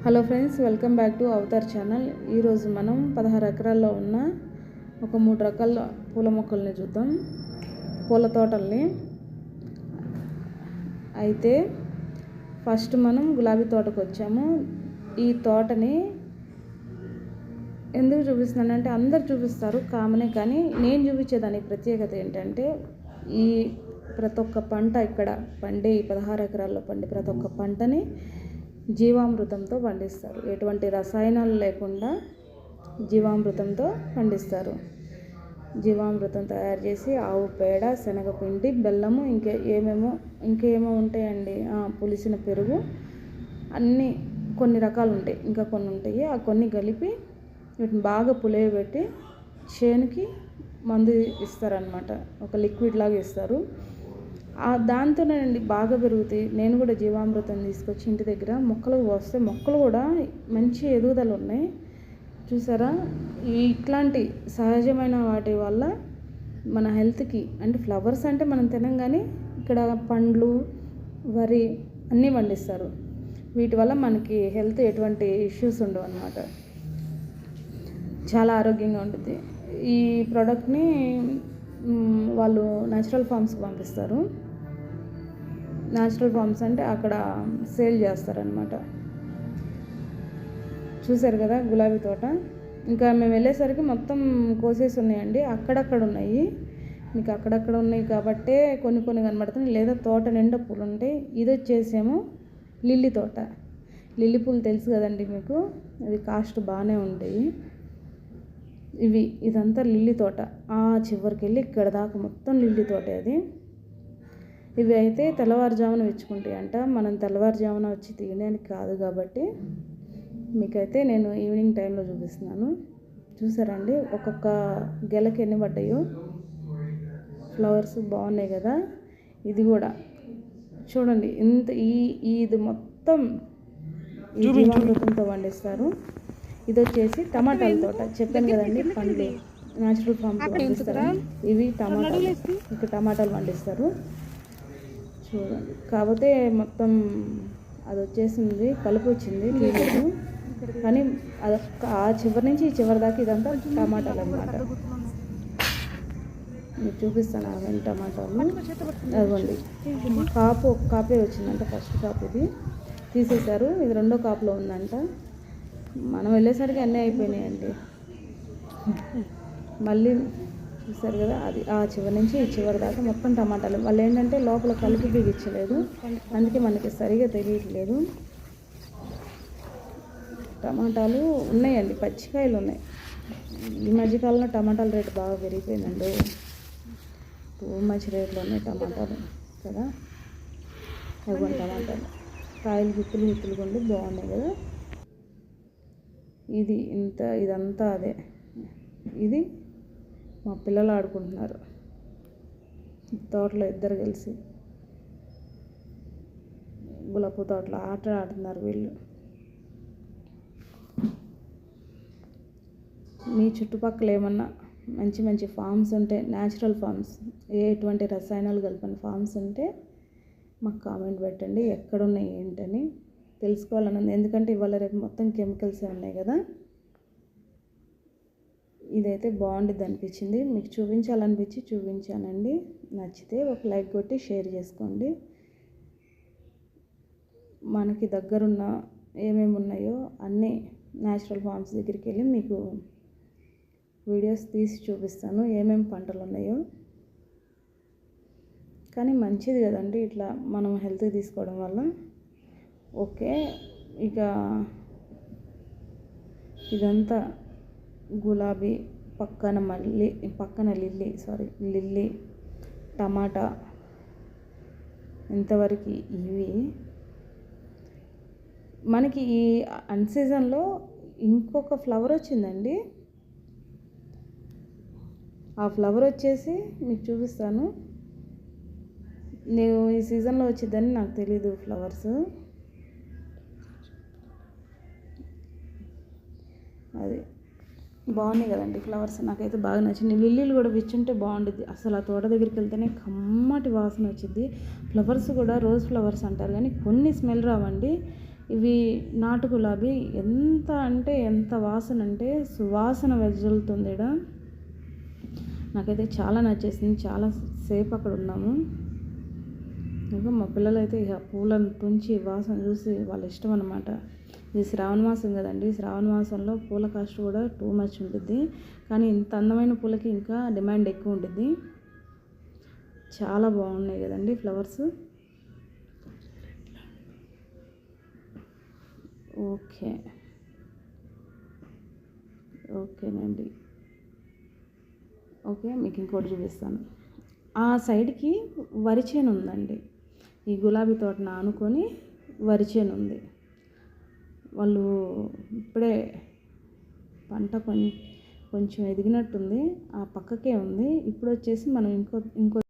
Hello friends, welcome back to Avatar channel. ఈరోజు మనం 16 ఎకరాల్లో ఉన్న ఒక 3 రకాల పూల మొక్కల్ని చూద్దాం, పూల తోటల్ని. అయితే ఫస్ట్ మనం గులాబీ తోటకు వచ్చాము. ఈ తోటని ఎందుకు చూపిస్తున్నానంటే అందరు చూపిస్తారు కామనే, కానీ నేను చూపించేదానికి ప్రత్యేకత ఏంటంటే ఈ ప్రతి ఒక్క పంట ఇక్కడ పండే, ఈ 16 ఎకరాల్లో పండే ప్రతి ఒక్క పంటని జీవామృతంతో పండిస్తారు. ఎటువంటి రసాయనాలు లేకుండా జీవామృతంతో పండిస్తారు. జీవామృతం తయారు చేసి ఆవు పేడ, శనగపిండి, బెల్లము, ఇంకేమో ఉంటాయండి, పులిసిన పెరుగు, అన్నీ కొన్ని రకాలు ఉంటాయి, ఇంకా కొన్ని ఉంటాయి. ఆ కొన్ని కలిపి వీటిని బాగా పులియబెట్టి చేనుకి మందు ఇస్తారనమాట. ఒక లిక్విడ్ లాగా ఇస్తారు. దాంతోనేనండి బాగా పెరుగుతాయి. నేను కూడా జీవామృతం తీసుకొచ్చి ఇంటి దగ్గర మొక్కలకు పోస్తే మొక్కలు కూడా మంచి ఎదుగుదల ఉన్నాయి. చూసారా, ఇట్లాంటి సహజమైన వాటి వల్ల మన హెల్త్కి, అంటే ఫ్లవర్స్ అంటే మనం తినం, కానీ ఇక్కడ పండ్లు, వరి అన్నీ పండిస్తారు. వీటి వల్ల మనకి హెల్త్ ఎటువంటి ఇష్యూస్ ఉండవు అన్నమాట. చాలా ఆరోగ్యంగా ఉంటుంది. ఈ ప్రోడక్ట్ని వాళ్ళు న్యాచురల్ ఫార్మ్స్కి పంపిస్తారు. న్యాచురల్ ఫార్మ్స్ అంటే అక్కడ సేల్ చేస్తారనమాట. చూసారు కదా గులాబీ తోట. ఇంకా మేము వెళ్ళేసరికి మొత్తం కోసేసి ఉన్నాయండి. అక్కడక్కడ ఉన్నాయి, మీకు అక్కడక్కడ ఉన్నాయి కాబట్టే కొన్ని కనబడుతున్నాయి, లేదా తోట నిండా పూలు ఉంటాయి. ఇది వచ్చేసేమో లిల్లీ తోట. లిల్లీ పూలు తెలుసు కదండి మీకు, అవి కాస్ట్ బాగానే ఉంటాయి. ఇదంతా లిల్లీ తోట. ఆ చివరికి వెళ్ళి ఇక్కడ దాకా మొత్తం లిల్లీ తోటే అది. ఇవి అయితే తెల్లవారుజామున విచ్చుకుంటాయి అంట. మనం తెల్లవారుజామున వచ్చి తీయడానికి కాదు కాబట్టి మీకైతే నేను ఈవినింగ్ టైంలో చూపిస్తున్నాను. చూసారండి ఒక్కొక్క గెలకి ఎన్ని పడ్డాయో. ఫ్లవర్స్ బాగున్నాయి కదా. ఇది కూడా చూడండి, ఇది మొత్తం జీవామృతంతో పండిస్తారు. ఇది వచ్చేసి టమాటాల తోట. చెప్పాను కదండి, పండ్లు న్యాచురల్ ఫామ్స్ పండిస్తారు. ఇవి టమాటాలు, ఇక్కడ టమాటాలు పండిస్తారు. చూడండి, కాకపోతే మొత్తం అది వచ్చేసింది, కలుపు వచ్చింది, తీయలేదు. కానీ ఆ చివరి నుంచి ఈ చివరి దాకా ఇదంతా టమాటాలు అన్నమాట. మీకు చూపిస్తాను అవన్నీ టమాటాలు. అదిగోండి, ఒక కాపే వచ్చిందంట. ఫస్ట్ కాపు ఇది తీసేశారు, ఇది రెండో కాపులో ఉందంట. మనం వెళ్ళేసరికి అన్నీ అయిపోయినాయండి. మళ్ళీ చూసారు కదా, అది ఆ చివరి నుంచి ఈ చివరి దాకా మొత్తం టమాటాలు. వాళ్ళు ఏంటంటే లోపల కలుపు బిగించలేదు, అందుకే మనకి సరిగా తెలియట్లేదు. టమాటాలు ఉన్నాయండి, పచ్చికాయలు ఉన్నాయి. ఈ మధ్యకాలంలో టమాటాల రేటు బాగా పెరిగిపోయిందండి. టూ మచ్ రేట్లు ఉన్నాయి టమాటాలు కదా. అవి టమాటాలు కాయలు గుత్తులు కొండి బాగున్నాయి కదా. ఇదంతా అదే. ఇది మా పిల్లలు ఆడుకుంటున్నారు తోటలో, ఇద్దరు కలిసి గులాబీ తోటలో ఆట ఆడుతున్నారు వీళ్ళు. మీ చుట్టుపక్కల ఏమన్నా మంచి ఫార్మ్స్ ఉంటే, న్యాచురల్ ఫార్మ్స్, ఎటువంటి రసాయనాలు కలిపిన ఫార్మ్స్ ఉంటే మాకు కామెంట్ పెట్టండి. ఎక్కడున్నాయి ఏంటని తెలుసుకోవాలని ఉంది. ఎందుకంటే ఇవాళ రేపు మొత్తం కెమికల్సే ఉన్నాయి కదా. ఇదైతే బాగుండిద్ది అనిపించింది, మీకు చూపించాలనిపించి చూపించానండి. నచ్చితే ఒక లైక్ కొట్టి షేర్ చేసుకోండి. మనకి దగ్గరున్న ఏమేమి ఉన్నాయో అన్నీ న్యాచురల్ ఫార్మ్స్ దగ్గరికి వెళ్ళి మీకు వీడియోస్ తీసి చూపిస్తాను, ఏమేమి పంటలు ఉన్నాయో. కానీ మంచిది కదండి ఇట్లా మనం హెల్త్ తీసుకోవడం వల్ల. ఓకే, ఇక ఇదంతా గులాబీ, పక్కన లిల్లీ, టమాటా, ఇంతవరకు ఇవి. మనకి ఈ అన్సీజన్లో ఇంకొక ఫ్లవర్ వచ్చిందండి. ఆ ఫ్లవర్ వచ్చేసి మీకు చూపిస్తాను. నేను ఈ సీజన్లో వచ్చిందని నాకు తెలీదు. ఫ్లవర్స్ అది బాగున్నాయి కదండి ఫ్లవర్స్, నాకైతే బాగా నచ్చింది. లిల్లీలు కూడా విచ్చుంటే బాగుంటుంది. అసలు ఆ తోట దగ్గరికి వెళ్తేనే కమ్మటి వాసన వచ్చింది. ఫ్లవర్స్ కూడా రోజ్ ఫ్లవర్స్ అంటారు, కానీ కొన్ని స్మెల్ రావండి. ఇవి నాటు గులాబీ ఎంత అంటే ఎంత వాసన అంటే సువాసన వెదజల్లుతుంది ఈడ. నాకైతే చాలా నచ్చేసింది. చాలా సేపు అక్కడ ఉన్నాము. ఇంకా మా పిల్లలైతే ఇక పూలను తుంచి వాసన చూసి వాళ్ళ ఇష్టం అన్నమాట. ఇది శ్రావణ మాసం కదండి. శ్రావణ మాసంలో పూల కాస్ట్ కూడా టూ మచ్ ఉంటుంది. కానీ ఇంత అందమైన పూలకి ఇంకా డిమాండ్ ఎక్కువ ఉంటుంది. చాలా బాగున్నాయి కదండి ఫ్లవర్స్. ఓకేనండి. మీకు ఇంకోటి చూపిస్తాను. ఆ సైడ్కి వరి చేను ఉందండి. ఈ గులాబీ తోటను ఆనుకొని వరి చేను ఉంది. వాళ్ళు ఇప్పుడే పంట కొంచెం ఎదిగినట్టుంది. ఆ పక్కకే ఉంది. ఇప్పుడు వచ్చేసి మనం ఇంకో